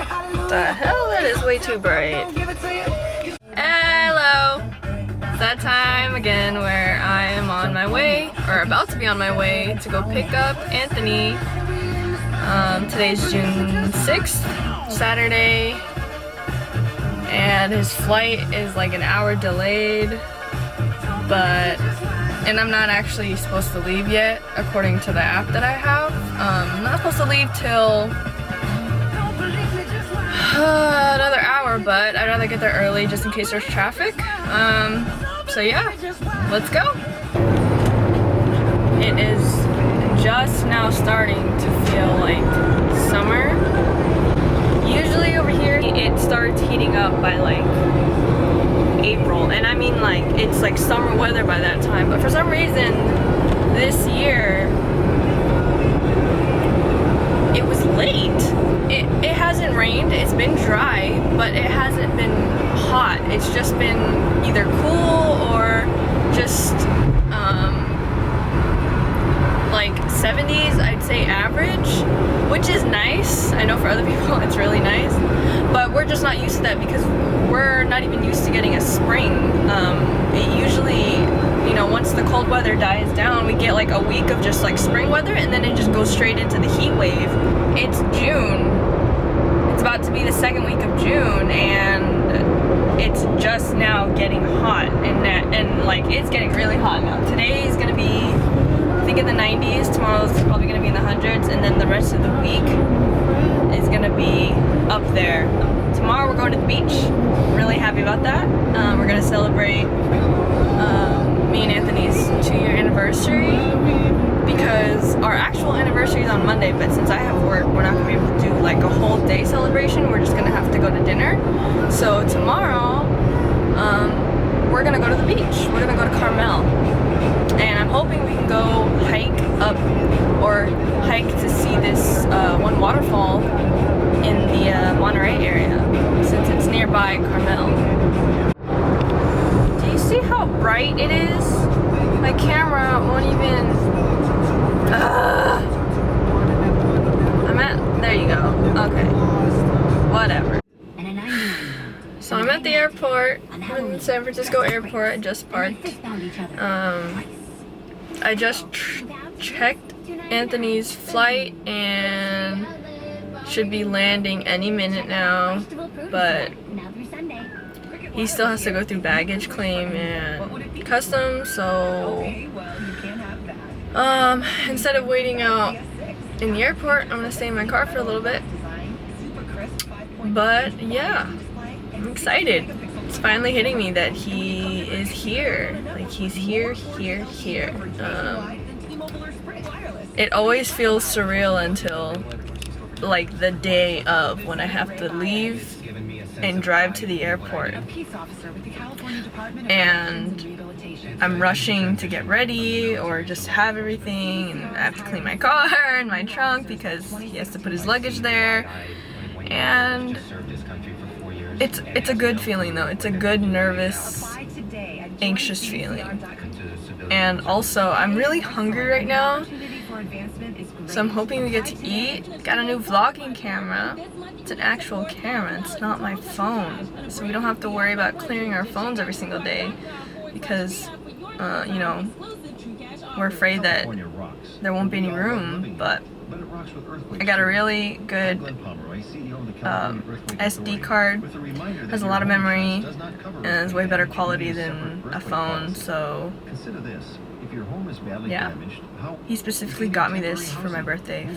What the hell? That is way too bright. Hello! It's that time again where I am on my way, or about to be on my way, to go pick up Anthony. Today's June 6th, Saturday, and his flight is like an hour delayed, and I'm not actually supposed to leave yet, according to the app that I have. I'm not supposed to leave till another hour, but I'd rather get there early just in case there's traffic. So yeah, let's go. It is just now starting to feel like summer. Usually over here it starts heating up by like April, and I mean like it's like summer weather by that time, but for some reason this year it was late. It hasn't rained, it's been dry, but it hasn't been hot. It's just been either cool or just like 70s, I'd say average, which is nice. I know for other people it's really nice, but we're just not used to that because we're not even used to getting a spring. It usually, you know, once the cold weather dies down, we get like a week of just like spring weather, and then it just goes straight into the heat wave. It's June. It's about to be the second week of June, and it's just now getting hot, and like it's getting really hot now. Today is gonna be, I think, in the 90s. Tomorrow's probably gonna be in the hundreds, and then the rest of the week is gonna be up there. Tomorrow we're going to the beach. Really happy about that. We're gonna celebrate me and Anthony's 2-year anniversary, because our actual anniversary is on Monday, but since I have work, we're not gonna be able to do like a whole day celebration. We're just gonna have to go to dinner. So tomorrow, we're gonna go to the beach. We're gonna go to Carmel, and I'm hoping we can go hike up, or hike to see this one waterfall in the Monterey area, since it's nearby Carmel. Do you see how bright it is? My camera won't even... there you go. Okay. Whatever. So I'm at the airport. I'm in San Francisco airport. I just parked. I just checked Anthony's flight and should be landing any minute now, but he still has to go through baggage claim and customs, so instead of waiting out in the airport, I'm gonna stay in my car for a little bit. But yeah, I'm excited. It's finally hitting me that he is here. Like, he's here. It always feels surreal until like the day of, when I have to leave and drive to the airport, and I'm rushing to get ready or just have everything, and I have to clean my car and my trunk because he has to put his luggage there. And it's a good feeling though. It's a good, nervous, anxious feeling. And also I'm really hungry right now, so I'm hoping we get to eat. Got a new vlogging camera. It's an actual camera, it's not my phone, so we don't have to worry about clearing our phones every single day, because you know, we're afraid that there won't be any room. But I got a really good SD card, has a lot of memory, and is way better quality than a phone, so yeah. He specifically got me this for my birthday,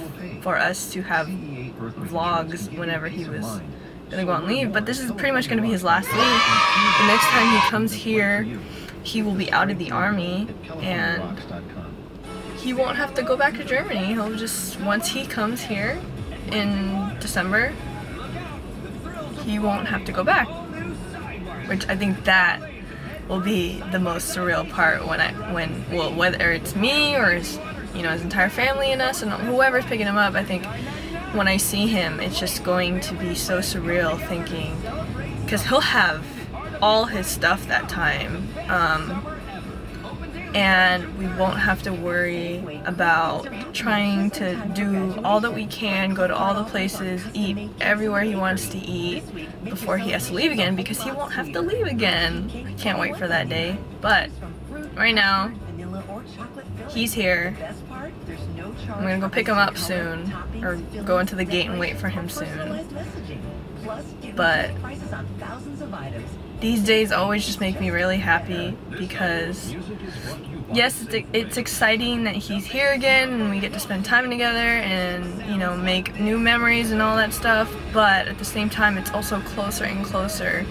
for us to have vlogs whenever he was gonna go on leave, but this is pretty much gonna be his last leave. The next time he comes here, he will be out of the army, and he won't have to go back to Germany. He'll just, once he comes here in December, he won't have to go back, which I think that will be the most surreal part well, whether it's me or his, you know, his entire family and us and whoever's picking him up. I think when I see him, it's just going to be so surreal, thinking, because he'll have all his stuff that time. and we won't have to worry about trying to do all that we can, go to all the places, eat everywhere he wants to eat before he has to leave again, because he won't have to leave again. I can't wait for that day. But right now, he's here. I'm gonna go pick him up soon, or go into the gate and wait for him soon. But these days always just make me really happy, because yes, it's exciting that he's here again and we get to spend time together and, you know, make new memories and all that stuff, but at the same time it's also closer and closer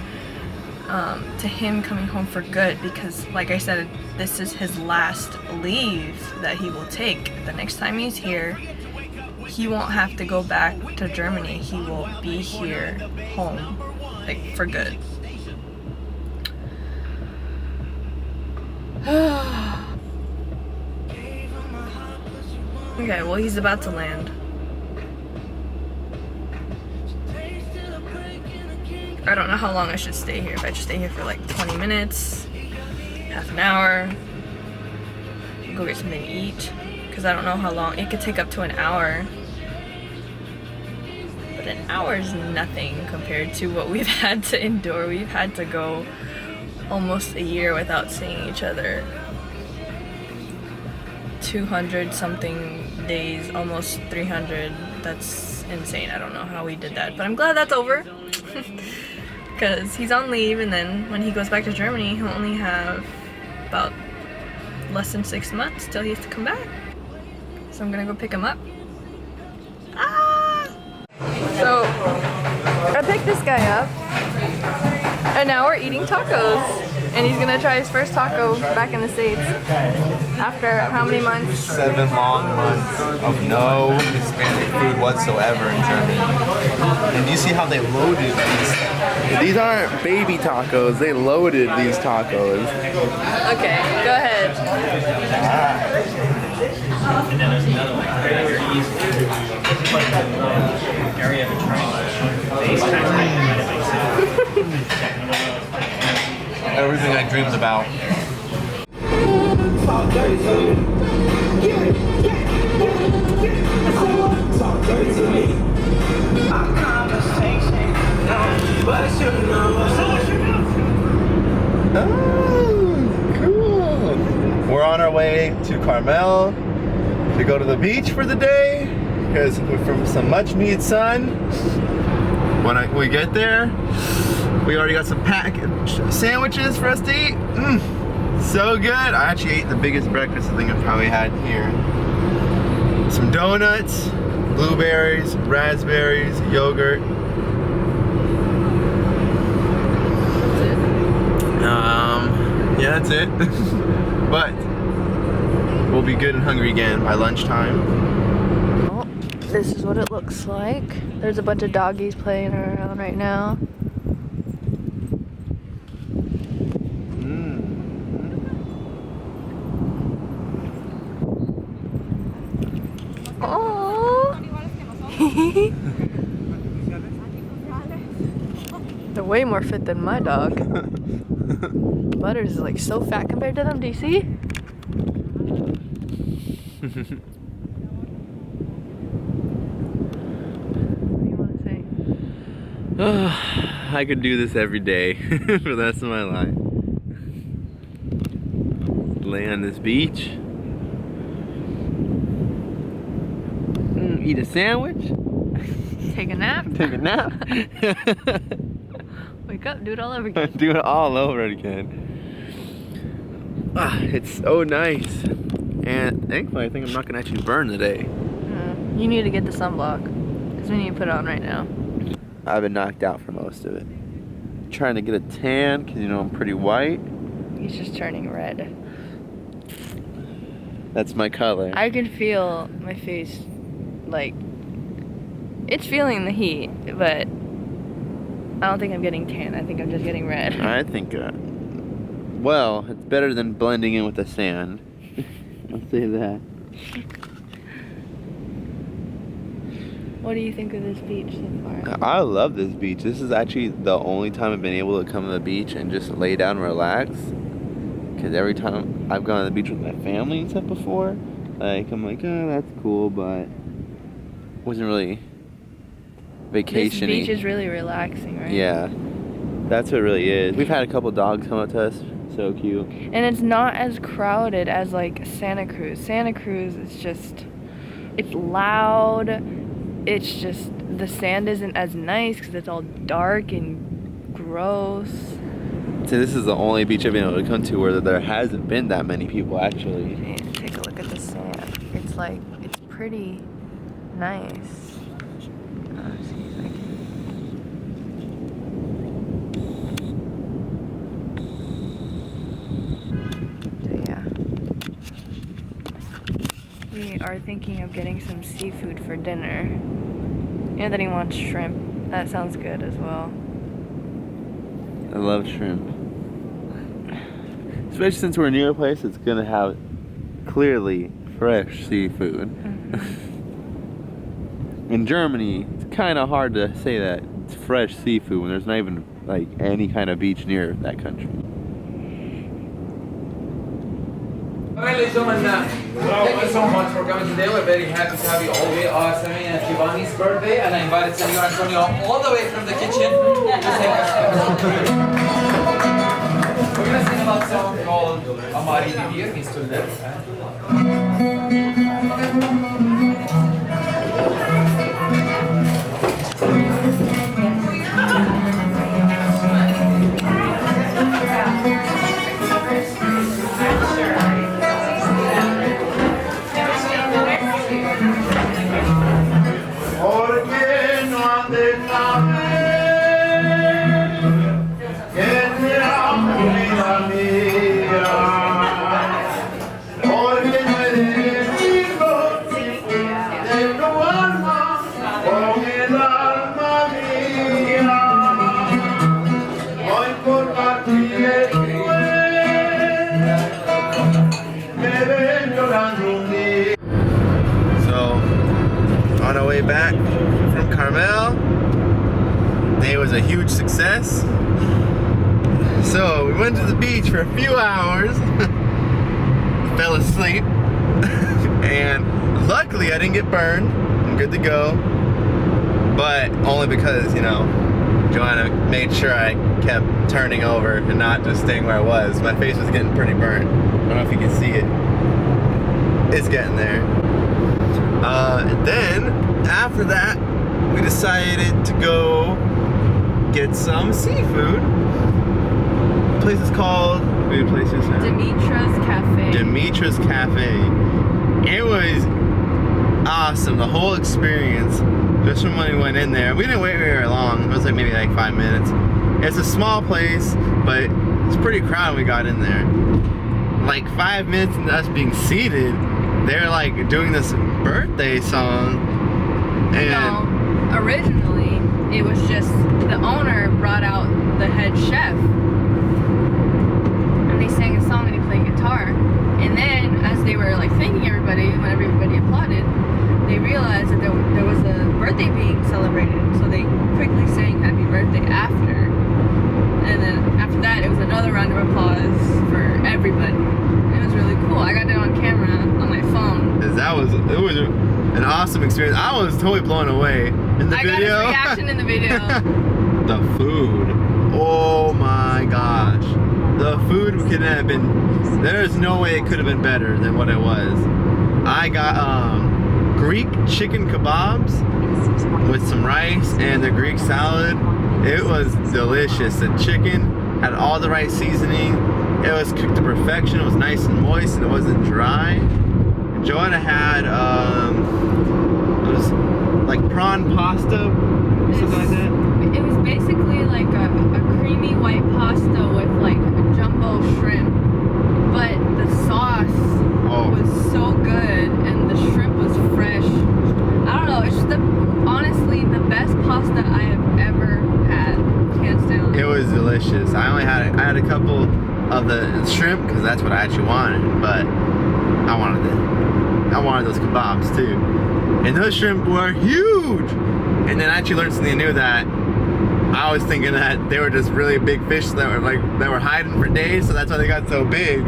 to him coming home for good, because like I said, this is his last leave that he will take. The next time he's here, he won't have to go back to Germany. He will be here home, like, for good. Okay, well, he's about to land. I don't know how long I should stay here. If I should stay here for like 20 minutes, half an hour, go get something to eat, because I don't know how long. It could take up to an hour. But an hour is nothing compared to what we've had to endure. We've had to go almost a year without seeing each other. 200 something days, almost 300. That's insane. I don't know how we did that, but I'm glad that's over. Because he's on leave, and then when he goes back to Germany, he'll only have about less than 6 months till he has to come back. So I'm gonna go pick him up. Ah! So I picked this guy up, and now we're eating tacos. And he's gonna try his first taco back in the States after how many months? 7 long months of no Hispanic food whatsoever in Germany. And you see how they loaded these? These aren't baby tacos, they loaded these tacos. Okay, go ahead. And then there's another one, very easy. Area of a triangle. These kinds of Everything I dreamed about. Oh, cool. We're on our way to Carmel to go to the beach for the day, because we're from some much needed sun. When we get there, we already got some packaged sandwiches for us to eat. So good. I actually ate the biggest breakfast I think I've probably had here. Some donuts, blueberries, raspberries, yogurt. Yeah, that's it. But we'll be good and hungry again by lunchtime. Oh, this is what it looks like. There's a bunch of doggies playing around right now. They're way more fit than my dog. Butters is like so fat compared to them, do you see? What do you want to say? I could do this every day for the rest of my life. Lay on this beach. Eat a sandwich. Take a nap. Take a nap. Wake up, do it all over again. Do it all over again. It's so nice. And thankfully, I think I'm not going to actually burn today. You need to get the sunblock, because we need to put it on right now. I've been knocked out for most of it. Trying to get a tan, because you know I'm pretty white. He's just turning red. That's my color. I can feel my face, like, it's feeling the heat, but I don't think I'm getting tan. I think I'm just getting red. I think, well, it's better than blending in with the sand. I'll say that. What do you think of this beach so far? I love this beach. This is actually the only time I've been able to come to the beach and just lay down and relax. Because every time I've gone to the beach with my family and stuff before, like, I'm like, oh, that's cool, but wasn't really vacation-y. This beach is really relaxing, right? Yeah, that's what it really is. We've had a couple dogs come up to us. So cute. And it's not as crowded as like Santa Cruz. Santa Cruz is just, it's loud. It's just, the sand isn't as nice because it's all dark and gross. So this is the only beach I've been able to come to where there hasn't been that many people actually. And take a look at the sand. It's like, it's pretty nice. Let's see if I can. We are thinking of getting some seafood for dinner. Anthony wants shrimp. That sounds good as well. I love shrimp. Especially since we're near a place that's gonna have clearly fresh seafood. Mm-hmm. In Germany, it's kind of hard to say that it's fresh seafood when there's not even like any kind of beach near that country. Alright, ladies and gentlemen, thank you so much for coming today. We're very happy to have you all day. Sammy and Giovanni's birthday, and I invited Senor Antonio all the way from the kitchen to sing us. We're gonna sing about a song called Amari Vivir, means to live. On our way back from Carmel, day was a huge success. So we went to the beach for a few hours, fell asleep, and luckily I didn't get burned. I'm good to go, but only because, you know, Joanna made sure I kept turning over and not just staying where I was. My face was getting pretty burnt. I don't know if you can see it. It's getting there. And then, after that, we decided to go get some seafood. The place is called, weird place is now? Dimitra's Cafe. Dimitra's Cafe. It was awesome, the whole experience. Just from when we went in there. We didn't wait very long. It was like maybe like 5 minutes. It's a small place, but it's pretty crowded when we got in there. Like 5 minutes into us being seated, they're like doing this birthday song. And no, originally it was just the owner brought out the head chef and they sang a song and he played guitar. And then as they were like thanking everybody, when everybody applauded, they realized that there was a birthday being celebrated, so they quickly sang happy birthday after. And then after that, it was another round of applause for everybody. It was really cool. I got it on camera on my phone. it was an awesome experience. I was totally blown away in the video. I got his reaction in the video. The food. Oh my gosh. The food could have been, there's no way it could have been better than what it was. I got Greek chicken kebabs with some rice and the Greek salad. It was delicious. The chicken had all the right seasoning. It was cooked to perfection. It was nice and moist and it wasn't dry. And Joanna had it was like prawn pasta, something like that. It was basically like a creamy white pasta with like a jumbo shrimp, but the sauce was so good and the shrimp was fresh. I don't know, it's just honestly the best pasta I have ever had, hands down. It was delicious. I had a couple of the shrimp because that's what I actually wanted, but I wanted those kebabs too. And those shrimp were huge. And then I actually learned something new, that I was thinking that they were just really big fish that were hiding for days, so that's why they got so big.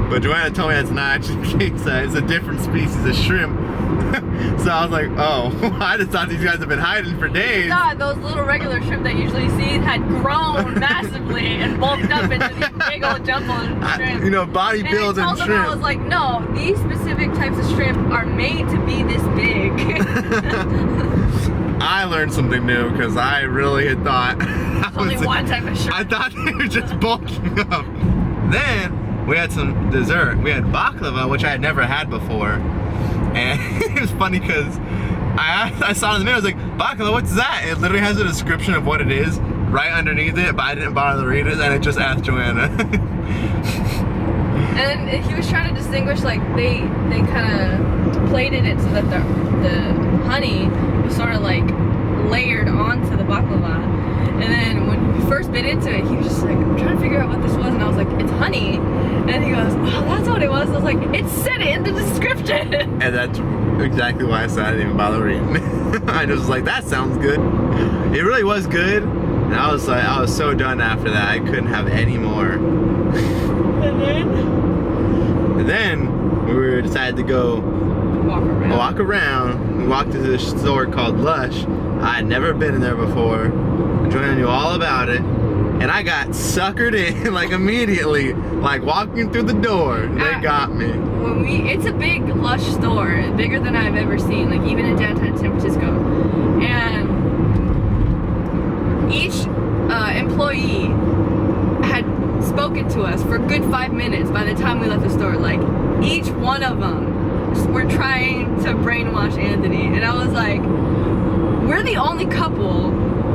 But Joanna told me that's not actually the case. It's a different species of shrimp. So I was like, oh, I just thought these guys have been hiding for days. God, those little regular shrimp that you usually see had grown massively and bulked up into these big old jumbo shrimp. You know, bodybuilding and I told them, I was shrimp. like, no, these specific types of shrimp are made to be this big. I learned something new because I really had thought Only one type of shrimp. I thought they were just bulking up. Then we had some dessert. We had baklava, which I had never had before. And it was funny because I saw it in the menu, I was like, baklava, what's that? It literally has a description of what it is right underneath it, but I didn't bother to read it, and it just asked Joanna. And he was trying to distinguish, like, they kind of plated it so that the honey was sort of like layered onto the baklava. And then when we first bit into it, he was just like, I'm trying to figure out what this was, and I was like, it's honey. And he goes, oh, that's what it was. I was like, it said it in the description. And that's exactly why I said I didn't even bother reading. I just was like, that sounds good. It really was good. And I was like, I was so done after that. I couldn't have any more. And then we decided to go walk around. We walked to this store called Lush. I had never been in there before. Joanna knew all about it. And I got suckered in like immediately, like walking through the door. They got me. It's a big Lush store, bigger than I've ever seen, like even in downtown San Francisco. And each employee had spoken to us for a good 5 minutes by the time we left the store. Like each one of them were trying to brainwash Anthony, and I was like, we're the only couple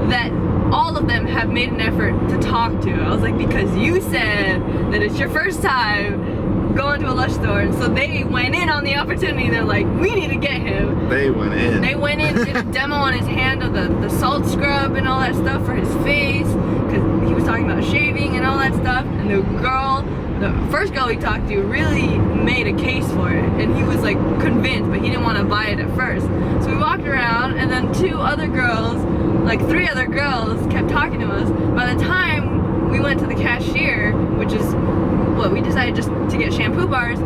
that all of them have made an effort to talk to. I was like, because you said that it's your first time going to a Lush store, and so they went in on the opportunity. They're like, we need to get him. They went in. They went in, did a demo on his hand of the salt scrub and all that stuff for his face, because he was talking about shaving and all that stuff. And the first girl we talked to really made a case for it, and he was like convinced, but he didn't want to buy it at first. So we walked around, and then three other girls kept talking to us. By the time we went to the cashier, which is what we decided, just to get shampoo bars,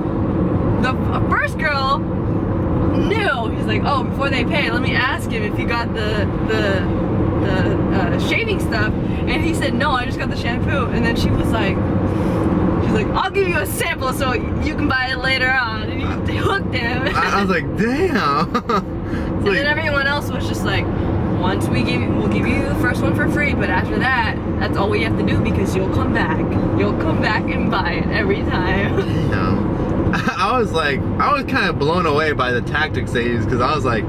the first girl knew. He's like, oh, before they pay, let me ask him if he got the shaving stuff. And he said, no, I just got the shampoo. And then she's like, I'll give you a sample so you can buy it later on. And he hooked him. I was like, damn. And then everyone else was just like, once we'll give you the first one for free, but after that, that's all we have to do, because you'll come back. You'll come back and buy it every time. No. I was kind of blown away by the tactics they used, because I was like,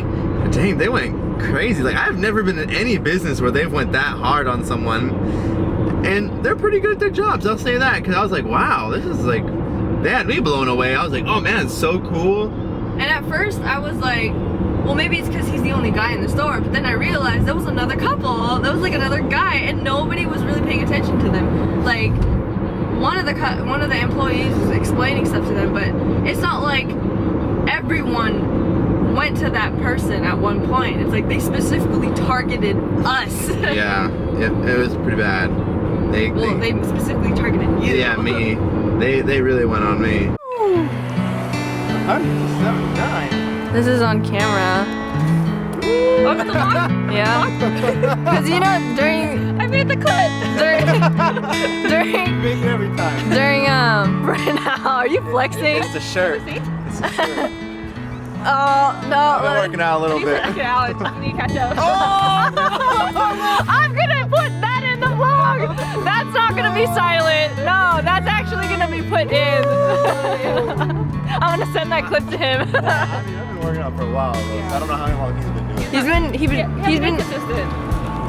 dang, they went crazy. Like, I've never been in any business where they've went that hard on someone, and they're pretty good at their jobs, I'll say that, because I was like, wow, this is like, they had me blown away. I was like, oh man, it's so cool. And at first I was like, well, maybe it's because he's the only guy in the store, but then I realized there was another couple. There was like another guy, and nobody was really paying attention to them. Like, one of the employees was explaining stuff to them, but it's not like everyone went to that person at one point. It's like they specifically targeted us. Yeah, it was pretty bad. They specifically targeted you. Yeah, me. They really went on me. 179. This is on camera. Over the vlog? Yeah. Because you know, I made the clip. You make it every time. Right now, are you flexing? It's a shirt. It's a shirt. Oh, no. I've been working out a little bit. Okay, Alex, you catch up. Oh! I'm gonna put that in the vlog. That's not gonna be silent. No, that's actually gonna be put in. I'm gonna send that clip to him. I've been working out for a while, though. I don't know how long he's been doing it. He's been consistent.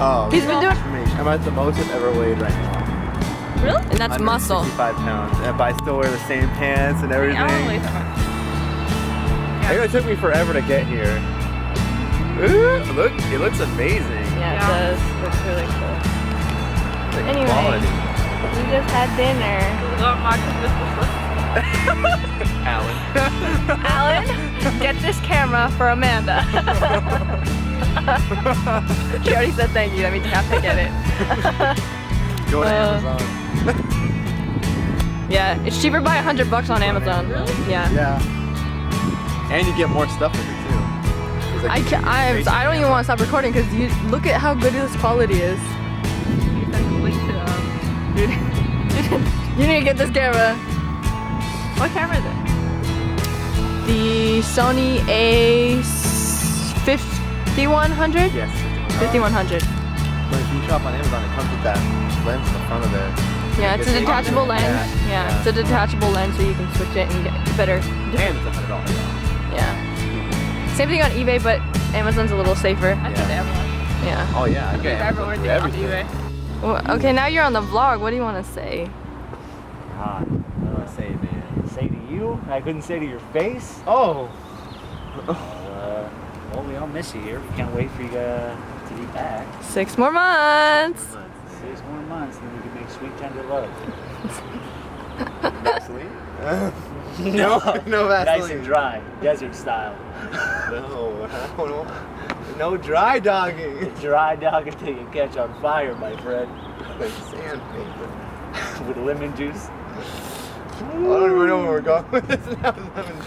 Oh. He's been doing. I'm at the most I've ever weighed right now. Really? And that's muscle. 65 pounds. But I still wear the same pants and everything. I don't weigh that much. I think it took me forever to get here. Ooh, look, it looks amazing. Yeah, it does. It looks really cool. The Anyway, quality. we just had dinner. Alan. Alan, get this camera for Amanda. She already said thank you. That means you have to get it. Go to Amazon. Yeah, it's cheaper by $100 on Amazon. Really? Yeah. Yeah. And you get more stuff with it too. I don't even want to stop recording because you look at how good this quality is. Dude, you need to get this camera. What camera is it? The Sony A5100? Yes. 5100. But if you shop on Amazon, it comes with that lens in the front of there. Yeah, it's a detachable lens. Yeah, it's a detachable lens so you can switch it and get better. And it's $100. Yeah. Same thing on eBay, but Amazon's a little safer. I think Amazon. Yeah. Oh yeah, okay. Everything. Well, okay, now you're on the vlog. What do you want to say? What do I say, man? Say to you? I couldn't say to your face? Oh. Well, we all miss you here. Can't wait for you to be back. 6 more months. 6 more months, and then we can make sweet tender love. Vaseline? No Vaseline. Nice and dry, desert style. No, no dry dogging. Dry dog until you catch on fire, my friend. Like sandpaper. With lemon juice. I don't even know where we're going with this now. Lemon juice.